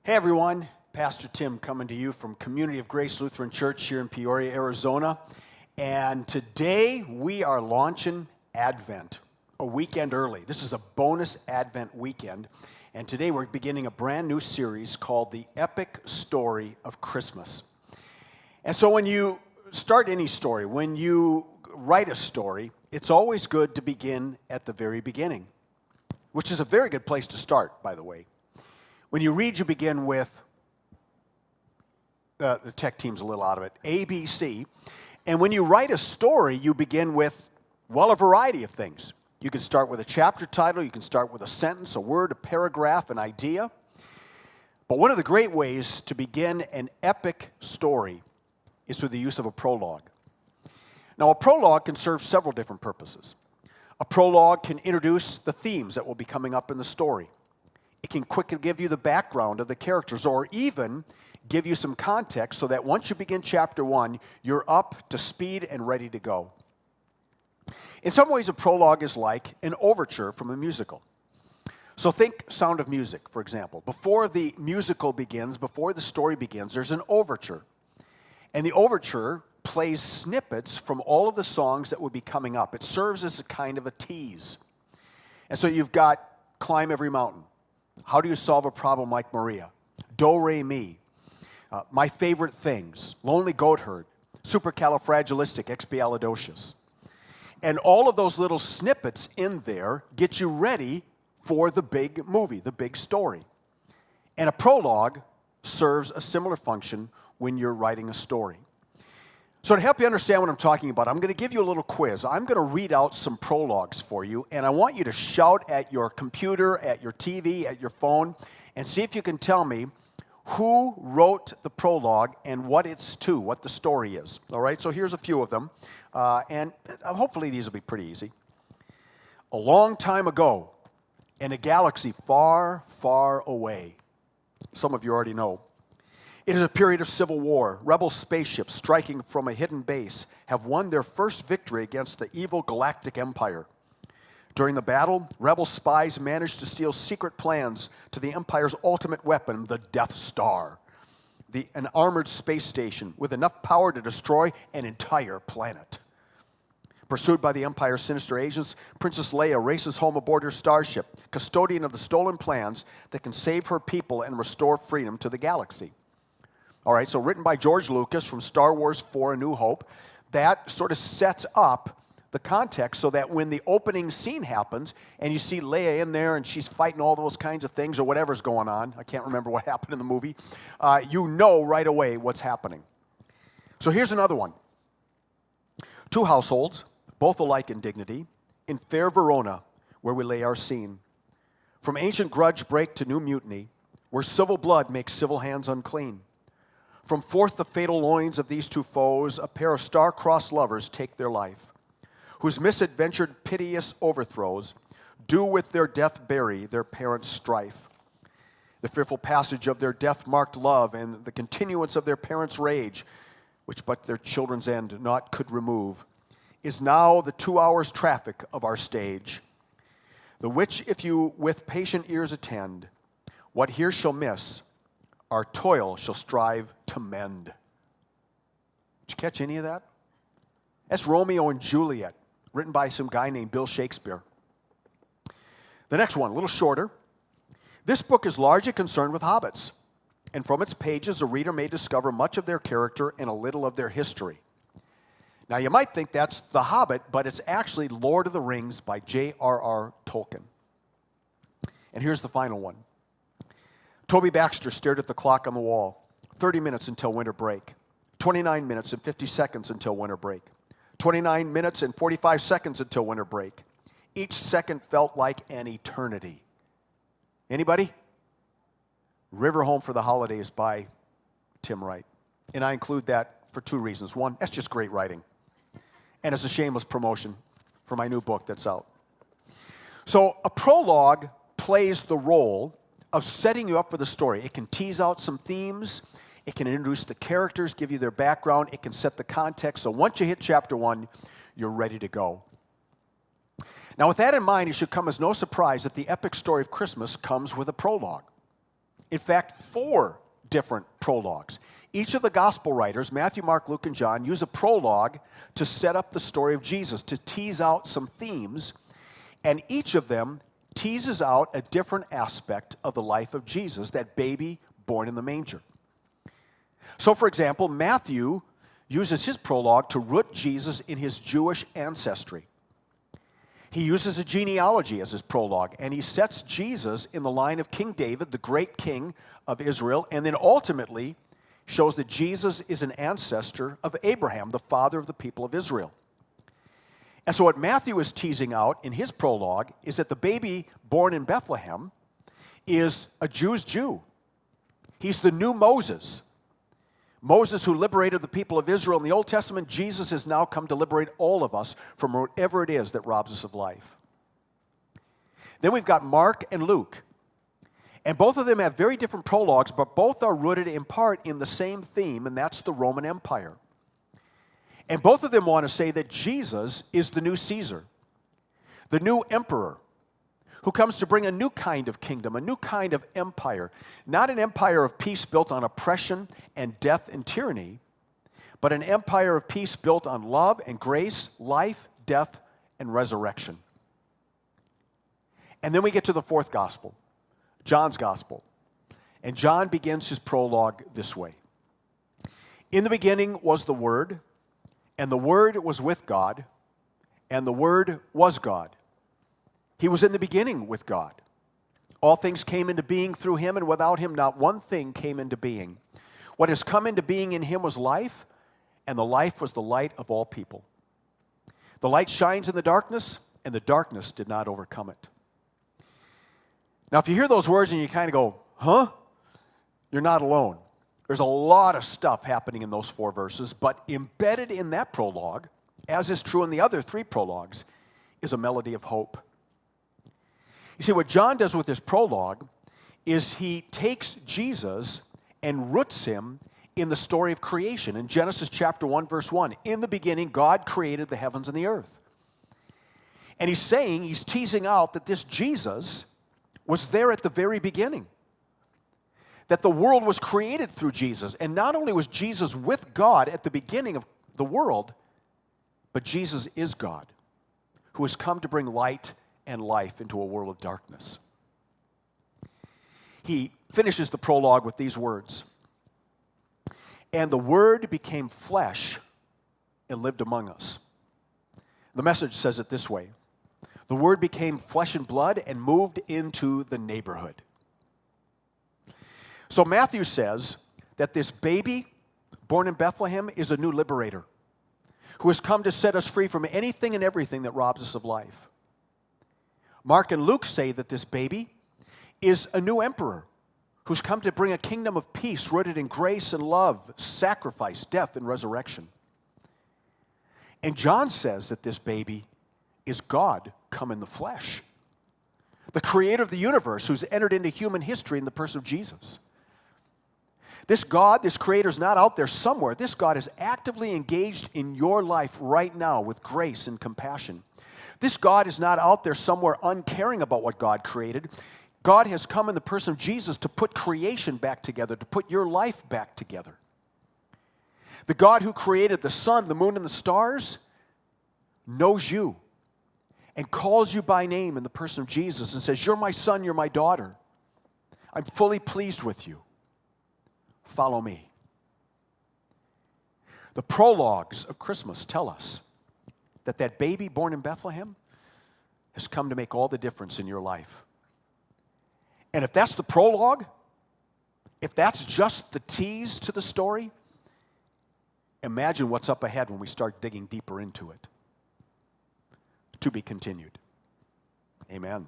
Hey everyone, Pastor Tim coming to you from Community of Grace Lutheran Church here in Peoria, Arizona. And today we are launching Advent, a weekend early. This is a bonus Advent weekend. And today we're beginning a brand new series called The Epic Story of Christmas. And so when you start any story, when you write a story, it's always good to begin at the very beginning, which is a very good place to start, by the way. When you read, you begin with, the tech team's a little out of it, A, B, C. And when you write a story, you begin with, well, a variety of things. You can start with a chapter title, you can start with a sentence, a word, a paragraph, an idea. But one of the great ways to begin an epic story is through the use of a prologue. Now, a prologue can serve several different purposes. A prologue can introduce the themes that will be coming up in the story. It can quickly give you the background of the characters or even give you some context so that once you begin chapter 1, you're up to speed and ready to go. In some ways, a prologue is like an overture from a musical. So think Sound of Music, for example. Before the musical begins, before the story begins, there's an overture. And the overture plays snippets from all of the songs that would be coming up. It serves as a kind of a tease. And so you've got Climb Every Mountain. How do you solve a problem like Maria? Do, re, mi. My Favorite Things. Lonely Goat Herd. Supercalifragilisticexpialidocious. And all of those little snippets in there get you ready for the big movie, the big story. And a prologue serves a similar function when you're writing a story. So to help you understand what I'm talking about, I'm going to give you a little quiz. I'm going to read out some prologues for you, and I want you to shout at your computer, at your TV, at your phone, and see if you can tell me who wrote the prologue and what it's to, what the story is. All right, so here's a few of them, and hopefully these will be pretty easy. A long time ago, in a galaxy far, far away. Some of you already know. It is a period of civil war. Rebel spaceships striking from a hidden base have won their first victory against the evil galactic empire. During the battle, rebel spies managed to steal secret plans to the empire's ultimate weapon, the Death Star, an armored space station with enough power to destroy an entire planet. Pursued by the empire's sinister agents, Princess Leia races home aboard her starship, custodian of the stolen plans that can save her people and restore freedom to the galaxy. All right, so written by George Lucas from Star Wars 4: A New Hope, that sort of sets up the context so that when the opening scene happens and you see Leia in there and she's fighting all those kinds of things or whatever's going on, I can't remember what happened in the movie, you know right away what's happening. So here's another one. Two households, both alike in dignity, in fair Verona, where we lay our scene. From ancient grudge break to new mutiny, where civil blood makes civil hands unclean. From forth the fatal loins of these two foes, a pair of star-crossed lovers take their life, whose misadventured piteous overthrows do with their death bury their parents' strife. The fearful passage of their death-marked love and the continuance of their parents' rage, which but their children's end naught could remove, is now the 2 hours' traffic of our stage, the which if you with patient ears attend, what here shall miss, our toil shall strive to mend. Did you catch any of that? That's Romeo and Juliet, written by some guy named Bill Shakespeare. The next one, a little shorter. This book is largely concerned with hobbits, and from its pages, the reader may discover much of their character and a little of their history. Now, you might think that's The Hobbit, but it's actually Lord of the Rings by J.R.R. Tolkien. And here's the final one. Toby Baxter stared at the clock on the wall. 30 minutes until winter break. 29 minutes and 50 seconds until winter break. 29 minutes and 45 seconds until winter break. Each second felt like an eternity. Anybody? River Home for the Holidays by Tim Wright. And I include that for two reasons. One, that's just great writing. And it's a shameless promotion for my new book that's out. So a prologue plays the role of setting you up for the story. It can tease out some themes. It can introduce the characters, give you their background. It can set the context. So once you hit chapter 1, you're ready to go. Now, with that in mind, it should come as no surprise that the epic story of Christmas comes with a prologue. In fact, 4 different prologues. Each of the gospel writers, Matthew, Mark, Luke, and John, use a prologue to set up the story of Jesus, to tease out some themes, and each of them teases out a different aspect of the life of Jesus, that baby born in the manger. So, for example, Matthew uses his prologue to root Jesus in his Jewish ancestry. He uses a genealogy as his prologue, and he sets Jesus in the line of King David, the great king of Israel, and then ultimately shows that Jesus is an ancestor of Abraham, the father of the people of Israel. And so what Matthew is teasing out in his prologue is that the baby born in Bethlehem is a Jew's Jew. He's the new Moses. Moses who liberated the people of Israel in the Old Testament, Jesus has now come to liberate all of us from whatever it is that robs us of life. Then we've got Mark and Luke. And both of them have very different prologues, but both are rooted in part in the same theme, and that's the Roman Empire. And both of them want to say that Jesus is the new Caesar, the new emperor, who comes to bring a new kind of kingdom, a new kind of empire. Not an empire of peace built on oppression and death and tyranny, but an empire of peace built on love and grace, life, death, and resurrection. And then we get to the 4th gospel, John's gospel. And John begins his prologue this way. In the beginning was the Word, and the Word was with God, and the Word was God. He was in the beginning with God. All things came into being through him, and without him not one thing came into being. What has come into being in him was life, and the life was the light of all people. The light shines in the darkness, and the darkness did not overcome it. Now, if you hear those words and you kind of go, huh? You're not alone. There's a lot of stuff happening in those 4 verses, but embedded in that prologue, as is true in the other 3 prologues, is a melody of hope. You see, what John does with this prologue is he takes Jesus and roots him in the story of creation. In Genesis chapter 1, verse 1, in the beginning, God created the heavens and the earth. And he's teasing out that this Jesus was there at the very beginning. That the world was created through Jesus. And not only was Jesus with God at the beginning of the world, but Jesus is God, who has come to bring light and life into a world of darkness. He finishes the prologue with these words. And the Word became flesh and lived among us. The Message says it this way. The Word became flesh and blood and moved into the neighborhood. So Matthew says that this baby born in Bethlehem is a new liberator who has come to set us free from anything and everything that robs us of life. Mark and Luke say that this baby is a new emperor who's come to bring a kingdom of peace rooted in grace and love, sacrifice, death, and resurrection. And John says that this baby is God come in the flesh, the creator of the universe who's entered into human history in the person of Jesus. This God, this creator, is not out there somewhere. This God is actively engaged in your life right now with grace and compassion. This God is not out there somewhere uncaring about what God created. God has come in the person of Jesus to put creation back together, to put your life back together. The God who created the sun, the moon, and the stars knows you and calls you by name in the person of Jesus and says, you're my son, you're my daughter. I'm fully pleased with you. Follow me. The prologues of Christmas tell us that that baby born in Bethlehem has come to make all the difference in your life. And if that's the prologue, if that's just the tease to the story, imagine what's up ahead when we start digging deeper into it. To be continued. Amen.